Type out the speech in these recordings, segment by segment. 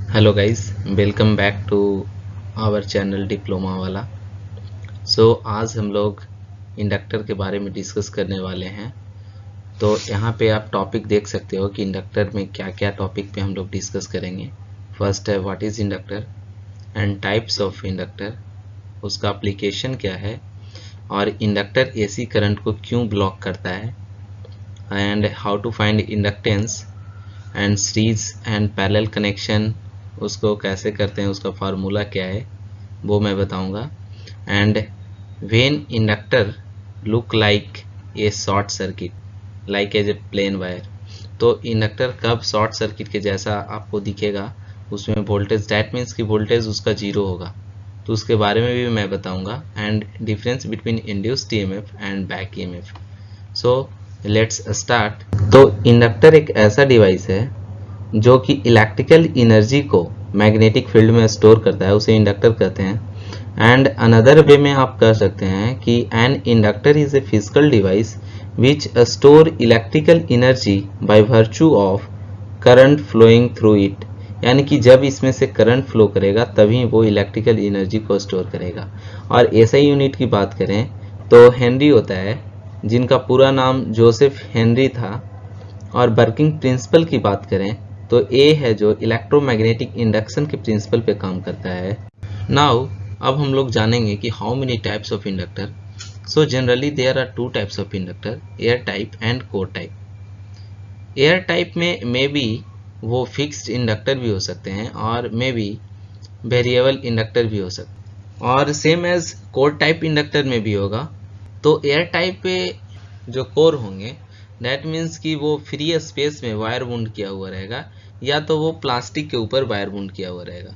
Hello guys, welcome back to our channel diploma वाला। आज हम लोग इंडक्टर के बारे में डिस्कस करने वाले हैं। तो यहाँ पे आप टॉपिक देख सकते हो कि इंडक्टर में क्या क्या टॉपिक पे हम लोग डिस्कस करेंगे। फर्स्ट है what is inductor and types of inductor, उसका एप्लीकेशन क्या है और इंडक्टर एसी करंट को क्यों ब्लॉक करता है, and how to find inductance and series and parallel connection, उसको कैसे करते हैं, उसका फार्मूला क्या है वो मैं बताऊंगा। And when inductor look like a short circuit like as a plain wire, तो इंडक्टर कब शॉर्ट सर्किट के जैसा आपको दिखेगा, उसमें वोल्टेज दैट मीन्स कि वोल्टेज उसका जीरो होगा, तो उसके बारे में भी मैं बताऊंगा। And difference between induced EMF and back EMF. So let's start. तो इंडक्टर एक ऐसा डिवाइस है जो कि इलेक्ट्रिकल एनर्जी को मैग्नेटिक फील्ड में स्टोर करता है, उसे इंडक्टर कहते हैं। एंड अनदर वे में आप कह सकते हैं कि an inductor is a physical device which store electrical energy by virtue of current flowing through it, यानी कि जब इसमें से करंट फ्लो करेगा तभी वो इलेक्ट्रिकल एनर्जी को स्टोर करेगा। और एसआई यूनिट की बात करें तो हेनरी होता है, जिनका पूरा नाम जोसेफ हेनरी था। और वर्किंग प्रिंसिपल की बात करें तो ए है जो इलेक्ट्रोमैग्नेटिक इंडक्शन के प्रिंसिपल पे काम करता है। नाउ अब हम लोग जानेंगे कि how many types of inductor. So generally there are two types of inductor, air type and core type. Air type में मे बी वो फिक्स्ड इंडक्टर भी हो सकते हैं और मे बी वेरिएबल इंडक्टर भी हो सकते हैं, और same as core type inductor में भी होगा। तो एयर टाइप पे जो कोर होंगे दैट मीन्स कि वो फ्री स्पेस में वायर वुंड किया हुआ रहेगा, या तो वो प्लास्टिक के ऊपर वायर वुंड किया हुआ रहेगा।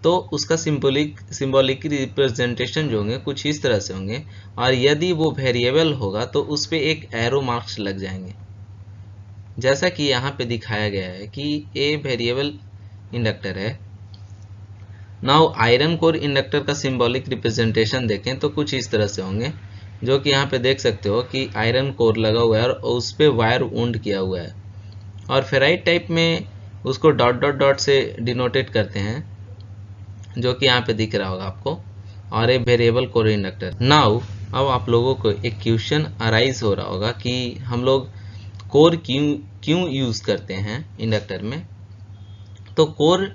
तो उसका सिंबॉलिक रिप्रेजेंटेशन जो होंगे कुछ इस तरह से होंगे, और यदि वो वेरिएबल होगा तो उस पर एक एरो मार्क्स लग जाएंगे, जैसा कि यहाँ पे दिखाया गया है कि ए वेरिएबल इंडक्टर है। नाउ आयरन कोर इंडक्टर का सिंबॉलिक रिप्रेजेंटेशन देखें तो कुछ इस तरह से होंगे, जो कि यहाँ पे देख सकते हो कि आयरन कोर लगा हुआ है और उस पर वायर वुंड किया हुआ है। और फेराइट टाइप में उसको डॉट डॉट डॉट से डिनोटेट करते हैं, जो कि यहाँ पे दिख रहा होगा आपको, और एक वेरिएबल कोर इंडक्टर। नाउ अब आप लोगों को एक क्वेश्चन अराइज हो रहा होगा कि हम लोग कोर क्यों यूज़ करते हैं इंडक्टर में। तो कोर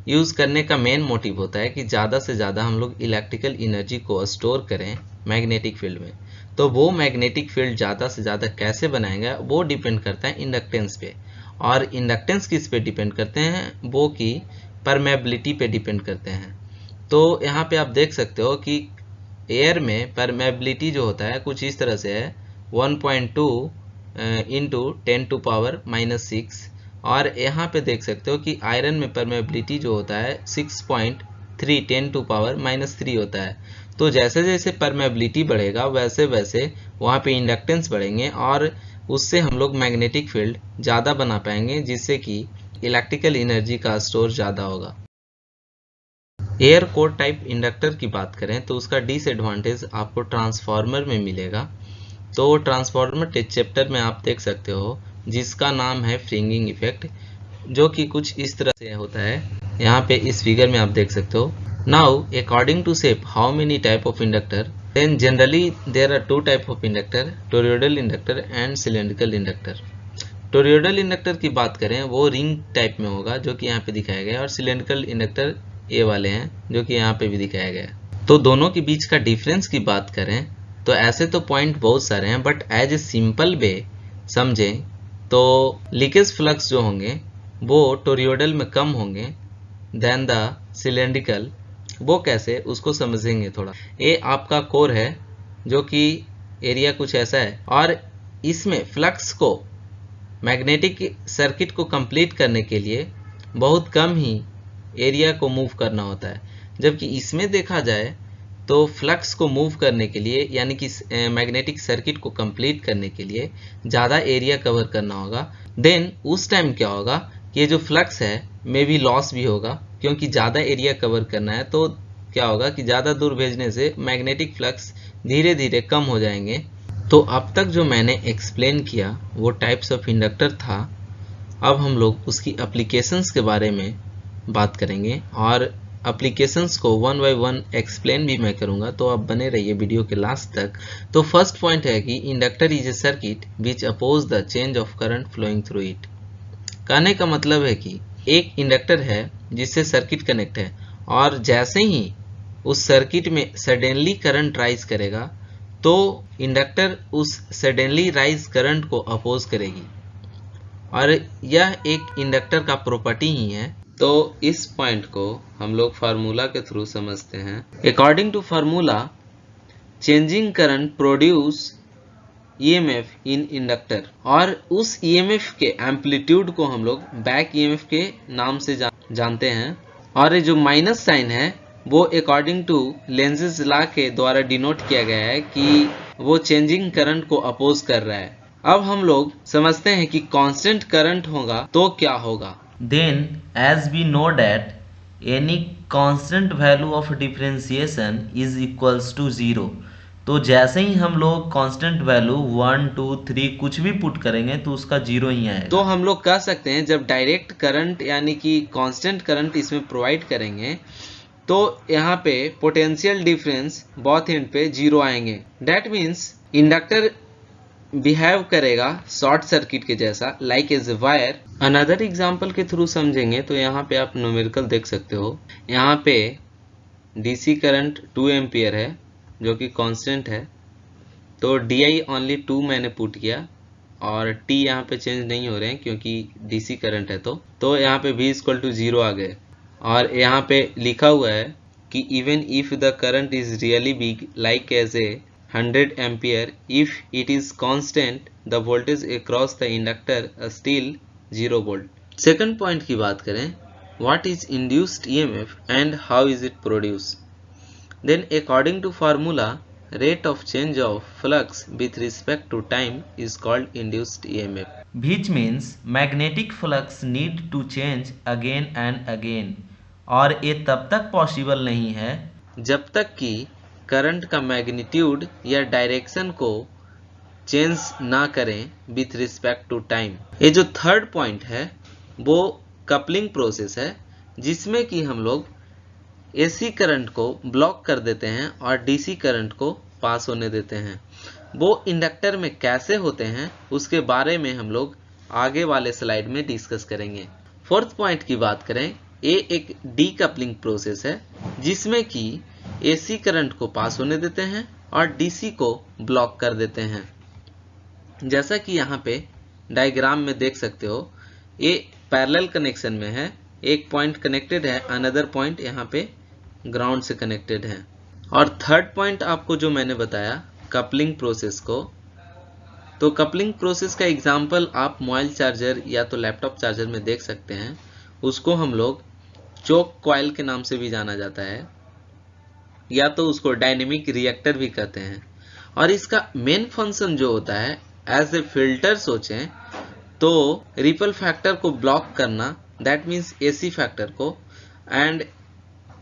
यूज़ करने का मेन मोटिव होता है कि ज़्यादा से ज़्यादा हम लोग इलेक्ट्रिकल एनर्जी को स्टोर करें मैग्नेटिक फील्ड में। तो वो मैग्नेटिक फील्ड ज़्यादा से ज़्यादा कैसे बनाएगा वो डिपेंड करता है इंडक्टेंस पे। और इंडक्टेंस किस पे डिपेंड करते हैं, वो कि परमेबिलिटी पे डिपेंड करते हैं। तो यहाँ पे आप देख सकते हो कि एयर में परमेबिलिटी जो होता है कुछ इस तरह से है 1.2 इंटू 10⁻⁻⁶। और यहाँ पे देख सकते हो कि आयरन में परमेबिलिटी जो होता है 6.3 10⁻⁻³ होता है। तो जैसे जैसे परमेबिलिटी बढ़ेगा वैसे वैसे वहाँ पे इंडक्टेंस बढ़ेंगे, और उससे हम लोग मैग्नेटिक फील्ड ज़्यादा बना पाएंगे, जिससे कि इलेक्ट्रिकल एनर्जी का स्टोर ज़्यादा होगा। एयर कोर टाइप इंडक्टर की बात करें तो उसका डिसएडवांटेज आपको ट्रांसफार्मर में मिलेगा। तो ट्रांसफार्मर चैप्टर में आप देख सकते हो जिसका नाम है फ्रिंगिंग इफेक्ट, जो कि कुछ इस तरह से होता है। यहाँ पे इस फिगर में आप देख सकते हो। Now according to shape how many type of inductor, then generally there are two type of inductor, toroidal inductor and cylindrical inductor। toroidal inductor की बात करें वो रिंग टाइप में होगा, जो कि यहाँ पे दिखाया गया है, और cylindrical inductor ये वाले हैं जो कि यहाँ पे भी दिखाया गया है। तो दोनों के बीच का डिफरेंस की बात करें तो ऐसे तो पॉइंट बहुत सारे हैं, but as a simple way समझें तो लीकेज फ्लक्स जो होंगे वो टोरियोडल में कम होंगे देन द सिलेंड्रिकल। वो कैसे, उसको समझेंगे थोड़ा। ये आपका कोर है जो कि एरिया कुछ ऐसा है, और इसमें फ्लक्स को मैग्नेटिक सर्किट को कंप्लीट करने के लिए बहुत कम ही एरिया को मूव करना होता है। जबकि इसमें देखा जाए तो फ्लक्स को मूव करने के लिए, यानी कि मैग्नेटिक सर्किट को कंप्लीट करने के लिए ज़्यादा एरिया कवर करना होगा। देन उस टाइम क्या होगा कि ये जो फ्लक्स है मे बी लॉस भी होगा, क्योंकि ज़्यादा एरिया कवर करना है। तो क्या होगा कि ज़्यादा दूर भेजने से मैग्नेटिक फ्लक्स धीरे धीरे कम हो जाएंगे। तो अब तक जो मैंने एक्सप्लेन किया वो टाइप्स ऑफ इंडक्टर था। अब हम लोग उसकी एप्लीकेशंस के बारे में बात करेंगे और एप्लीकेशंस को वन बाय वन एक्सप्लेन भी मैं करूंगा, तो आप बने रहिए वीडियो के लास्ट तक। तो फर्स्ट पॉइंट है कि inductor is a circuit which oppose the change of current flowing through it. कहने का मतलब है कि एक इंडक्टर है जिससे सर्किट कनेक्ट है, और जैसे ही उस सर्किट में सडनली करंट राइज करेगा तो इंडक्टर उस सडनली राइज करंट को अपोज करेगी, और यह एक इंडक्टर का प्रॉपर्टी ही है। तो इस पॉइंट को हम लोग फार्मूला के थ्रू समझते हैं। According to formula, changing current produce EMF in inductor, और उस ईएमएफ के एम्पलीट्यूड को हम लोग बैक ईएमएफ के नाम से जानते हैं। और ये जो माइनस साइन है वो अकॉर्डिंग टू लेंजेस लॉ के द्वारा डिनोट किया गया है कि वो चेंजिंग करंट को अपोज कर रहा है। अब हम लोग समझते हैं कि कांस्टेंट करंट होगा तो क्या होगा। Then, as we know that any constant value of differentiation is equals to 0, तो जैसे ही हम लोग कांस्टेंट वैल्यू 1 2 3 कुछ भी पुट करेंगे तो उसका 0 ही आएगा। तो हम लोग कह सकते हैं जब डायरेक्ट करंट यानी कि कांस्टेंट करंट इसमें प्रोवाइड करेंगे तो यहाँ पे पोटेंशियल डिफरेंस बोथ एंड पे 0 आएंगे। डेट मीन्स इंडक्टर बिहेव करेगा शॉर्ट सर्किट के जैसा, like as a wire. Another example के थ्रू समझेंगे तो यहाँ पे आप न्यूमेरिकल देख सकते हो। यहाँ पे डीसी करंट 2 एम्पियर है जो कि कांस्टेंट है, तो DI ओनली 2 मैंने पुट किया, और T यहाँ पे चेंज नहीं हो रहे हैं क्योंकि डीसी करंट है। तो यहाँ पे V = 0 आ गए। और यहाँ पे लिखा हुआ है कि even if the current is really big like as a 100 ampere, if it is constant the voltage across the inductor still 0 volt। Second point की बात करें, what is induced EMF and how is it produced? Then according to formula, rate of change of flux with respect to time is called induced EMF, which means magnetic flux need to change again and again, और ये तब तक possible नहीं है जब तक कि current का मैग्नीट्यूड या डायरेक्शन को चेंज ना करें विथ रिस्पेक्ट टू टाइम। ये जो थर्ड पॉइंट है वो कपलिंग प्रोसेस है, जिसमें कि हम लोग एसी करंट को ब्लॉक कर देते हैं और डीसी करंट को पास होने देते हैं। वो इंडक्टर में कैसे होते हैं उसके बारे में हम लोग आगे वाले स्लाइड में डिस्कस करेंगे। फोर्थ पॉइंट की बात करें, ये एक डीकपलिंग प्रोसेस है जिसमें कि एसी करंट को पास होने देते हैं और डीसी को ब्लॉक कर देते हैं। जैसा कि यहाँ पे डायग्राम में देख सकते हो, ये पैरेलल कनेक्शन में है, एक पॉइंट कनेक्टेड है, अनदर पॉइंट यहाँ पे ग्राउंड से कनेक्टेड है। और थर्ड पॉइंट आपको जो मैंने बताया कपलिंग प्रोसेस को, तो कपलिंग प्रोसेस का एग्जाम्पल आप मोबाइल चार्जर या तो लैपटॉप चार्जर में देख सकते हैं। उसको हम लोग चोक कॉइल के नाम से भी जाना जाता है, या तो उसको डायनेमिक रिएक्टर भी कहते हैं। और इसका मेन फंक्शन जो होता है एज ए फिल्टर सोचें तो रिपल फैक्टर को ब्लॉक करना, दैट मीन्स एसी फैक्टर को, and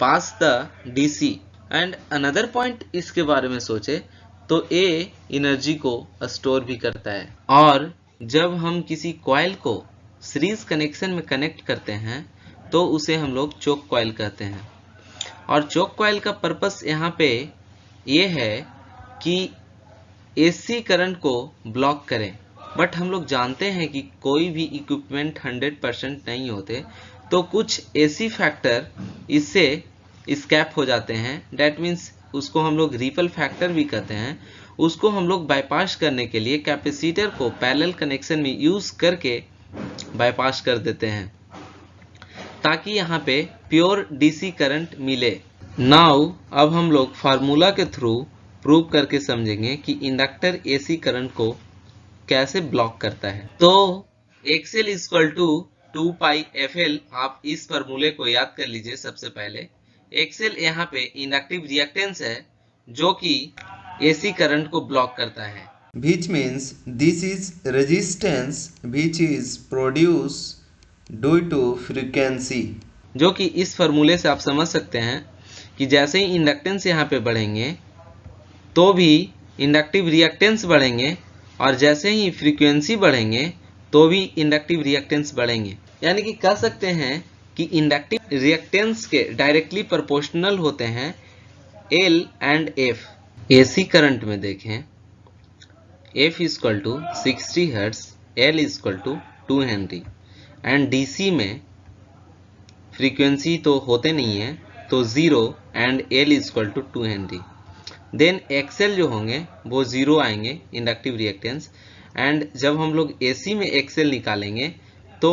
pass the DC. And another point इसके बारे में सोचे तो ए एनर्जी को स्टोर भी करता है। और जब हम किसी कॉइल को सीरीज कनेक्शन में कनेक्ट करते हैं तो उसे हम लोग चोक कॉइल कहते हैं। और चोक कॉइल का पर्पस यहाँ पे ये है कि एसी करंट को ब्लॉक करें, बट हम लोग जानते हैं कि कोई भी इक्विपमेंट 100% नहीं होते, तो कुछ एसी फैक्टर इससे स्कैप हो जाते हैं। डैट मीन्स उसको हम लोग रिपल फैक्टर भी कहते हैं। उसको हम लोग बाईपास करने के लिए कैपेसिटर को पैरेलल कनेक्शन में यूज करके बाईपास कर देते हैं ताकि यहाँ पे प्योर डीसी करंट मिले। नाउ अब हम लोग फार्मूला के थ्रू प्रूव करके समझेंगे कि इंडक्टर एसी करंट को कैसे ब्लॉक करता है। तो XL = 2πfL, आप इस फार्मूले को याद कर लीजिए। सबसे पहले XL यहाँ पे इंडक्टिव रिएक्टेंस है जो कि एसी करंट को ब्लॉक करता है, which means this is resistance which is produced due to frequency, जो कि इस फार्मूले से आप समझ सकते हैं कि जैसे ही इंडक्टेंस यहाँ पे बढ़ेंगे तो भी इंडक्टिव रिएक्टेंस बढ़ेंगे, और जैसे ही फ्रीक्वेंसी बढ़ेंगे तो भी इंडक्टिव रिएक्टेंस बढ़ेंगे। यानी कि कह सकते हैं कि इंडक्टिव रिएक्टेंस के डायरेक्टली प्रोपोर्शनल होते हैं L and F। AC current में देखें F equal to 60 hertz, L equal to 2 henry and DC में फ्रीक्वेंसी तो होते नहीं है तो 0 and L equal to 2 henry. Then XL जो होंगे वो 0 आएंगे इंडक्टिव रिएक्टेंस, एंड जब हम लोग AC में XL निकालेंगे तो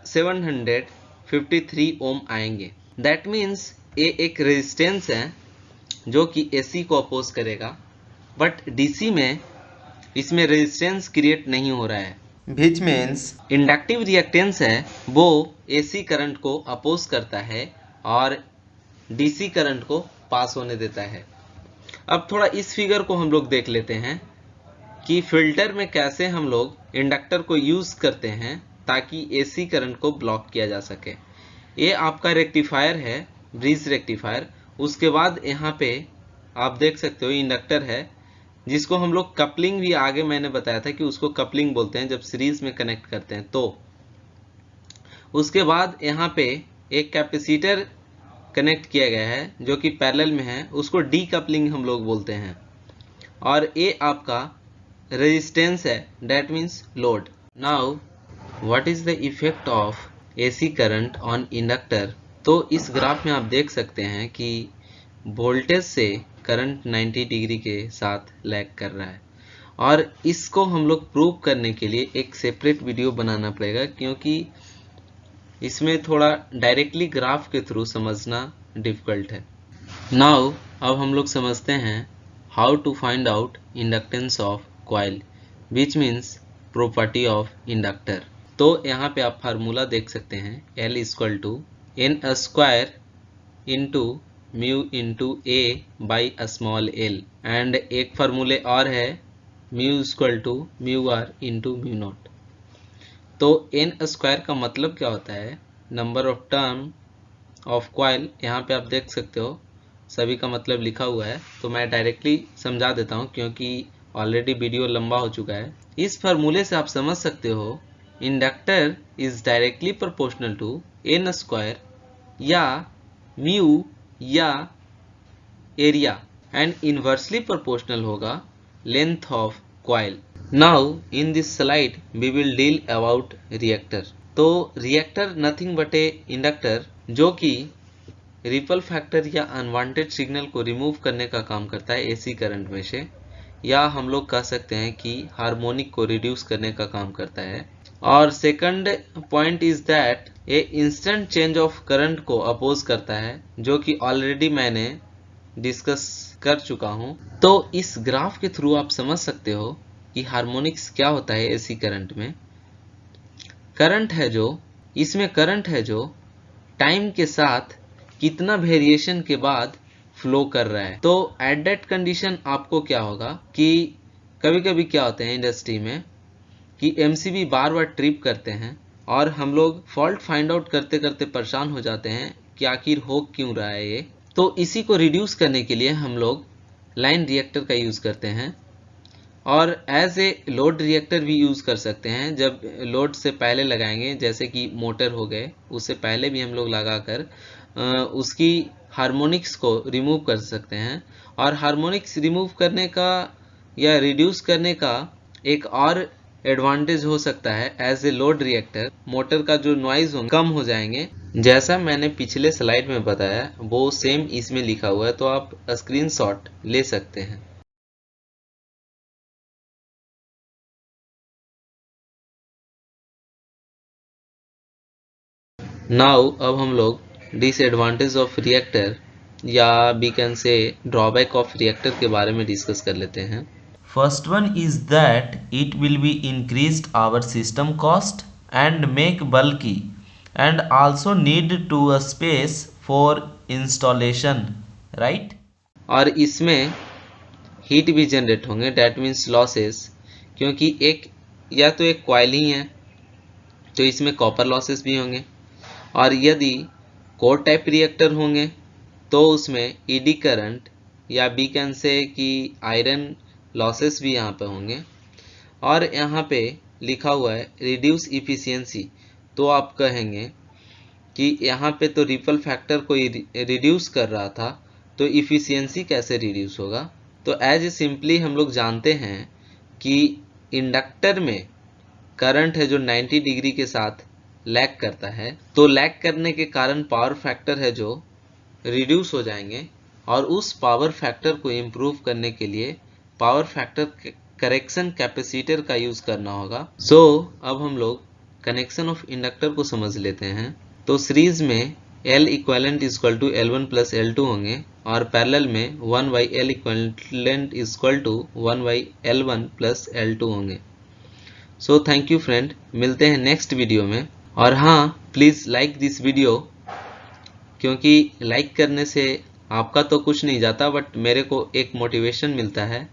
753 ओम आएंगे। दैट मीन्स ये एक रेजिस्टेंस है जो कि AC को अपोज करेगा, बट DC में इसमें रेजिस्टेंस क्रिएट नहीं हो रहा है। which means इंडक्टिव रिएक्टेंस है वो AC करंट को अपोज करता है और DC करंट को पास होने देता है। अब थोड़ा इस फिगर को हम लोग देख लेते हैं कि फिल्टर में कैसे हम लोग इंडक्टर को यूज करते हैं ताकि AC करंट को ब्लॉक किया जा सके। ये आपका रेक्टिफायर है, ब्रिज रेक्टिफायर। उसके बाद यहाँ पे आप देख सकते हो इंडक्टर है जिसको हम लोग कपलिंग भी आगे मैंने बताया था कि उसको कपलिंग बोलते हैं जब सीरीज में कनेक्ट करते हैं। तो उसके बाद यहाँ पे एक कैपेसिटर कनेक्ट किया गया है जो कि पैरेलल में है, उसको डीकपलिंग हम लोग बोलते हैं। और ये आपका रेजिस्टेंस है, that means load. Now what is the effect of AC current on inductor. तो इस ग्राफ में आप देख सकते हैं कि वोल्टेज से करंट 90 डिग्री के साथ लैग कर रहा है, और इसको हम लोग प्रूव करने के लिए एक सेपरेट वीडियो बनाना पड़ेगा क्योंकि इसमें थोड़ा डायरेक्टली ग्राफ के थ्रू समझना डिफिकल्ट है। नाउ अब हम लोग समझते हैं how to find out inductance of coil which means property of inductor. तो यहाँ पे आप फार्मूला देख सकते हैं L equal to N square into mu into A by small l, and एक फार्मूले और है mu equal to mu r into mu naught. तो N स्क्वायर का मतलब क्या होता है, number of term of coil. यहाँ पे आप देख सकते हो सभी का मतलब लिखा हुआ है, तो मैं डायरेक्टली समझा देता हूँ क्योंकि ऑलरेडी वीडियो लंबा हो चुका है। इस फार्मूले से आप समझ सकते हो inductor is directly proportional to N square या म्यू या एरिया, एंड इनवर्सली प्रोपोर्शनल होगा length of coil. Now in this slide we will deal about reactor. तो reactor nothing but a inductor जो कि रिपल फैक्टर या unwanted signal को remove करने का काम करता है AC करंट में से, या हम लोग कह सकते हैं कि हार्मोनिक को रिड्यूस करने का काम करता है। और सेकंड पॉइंट इज दैट ये इंस्टेंट चेंज ऑफ करंट को अपोज करता है, जो कि ऑलरेडी मैंने डिस्कस कर चुका हूं। तो इस ग्राफ के थ्रू आप समझ सकते हो कि हार्मोनिक्स क्या होता है। AC करंट में करंट है जो, इसमें करंट है जो टाइम के साथ कितना वेरिएशन के बाद फ्लो कर रहा है। तो एट दैट कंडीशन आपको क्या होगा कि कभी कभी क्या होते हैं इंडस्ट्री में कि MCB बार बार ट्रिप करते हैं और हम लोग फॉल्ट फाइंड आउट करते करते परेशान हो जाते हैं कि आखिर हो क्यों रहा है ये। तो इसी को रिड्यूस करने के लिए हम लोग लाइन रिएक्टर का यूज़ करते हैं, और एज ए लोड रिएक्टर भी यूज़ कर सकते हैं। जब लोड से पहले लगाएंगे, जैसे कि मोटर हो गए, उससे पहले भी हम लोग लगाकर उसकी हार्मोनिक्स को रिमूव कर सकते हैं। और हार्मोनिक्स रिमूव करने का या रिड्यूस करने का एक और एडवांटेज हो सकता है, as a load reactor motor का जो नॉइज हो कम हो जाएंगे। जैसा मैंने पिछले स्लाइड में बताया वो सेम इसमें लिखा हुआ है, तो आप स्क्रीनशॉट ले सकते हैं। नाउ अब हम लोग डिसएडवांटेज ऑफ रिएक्टर या we can say drawback of reactor के बारे में डिस्कस कर लेते हैं। First one is that it will be increased our system cost and make bulky and also need to a space for installation, right? और इसमें heat भी generate होंगे, डैट मीन्स लॉसेस, क्योंकि एक या तो एक कॉइल ही है तो इसमें कॉपर लॉसेस भी होंगे, और यदि कोर टाइप रिएक्टर होंगे तो उसमें ईडी करंट या वी कैन से कि आयरन लॉसेस भी यहाँ पे होंगे। और यहाँ पे लिखा हुआ है रिड्यूस इफिशियंसी, तो आप कहेंगे कि यहाँ पे तो रिपल फैक्टर को रिड्यूस कर रहा था, तो इफ़िशियंसी कैसे रिड्यूस होगा। तो एज सिंपली हम लोग जानते हैं कि इंडक्टर में करंट है जो 90 डिग्री के साथ लैग करता है, तो लैग करने के कारण पावर फैक्टर है जो रिड्यूस हो जाएंगे, और उस पावर फैक्टर को इम्प्रूव करने के लिए पावर फैक्टर करेक्शन कैपेसिटर का यूज करना होगा। सो अब हम लोग कनेक्शन ऑफ इंडक्टर को समझ लेते हैं। तो सीरीज में L equivalent equal to L1 plus L2 होंगे, और पैरेलल में 1/L equivalent equal to 1/L1 plus L2 होंगे। सो थैंक यू फ्रेंड, मिलते हैं नेक्स्ट वीडियो में। और हाँ, प्लीज़ लाइक दिस वीडियो, क्योंकि लाइक करने से आपका तो कुछ नहीं जाता, बट मेरे को एक मोटिवेशन मिलता है,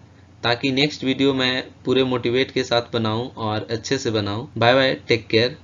ताकि नेक्स्ट वीडियो मैं पूरे मोटिवेट के साथ बनाऊं और अच्छे से बनाऊं। Bye bye, take care.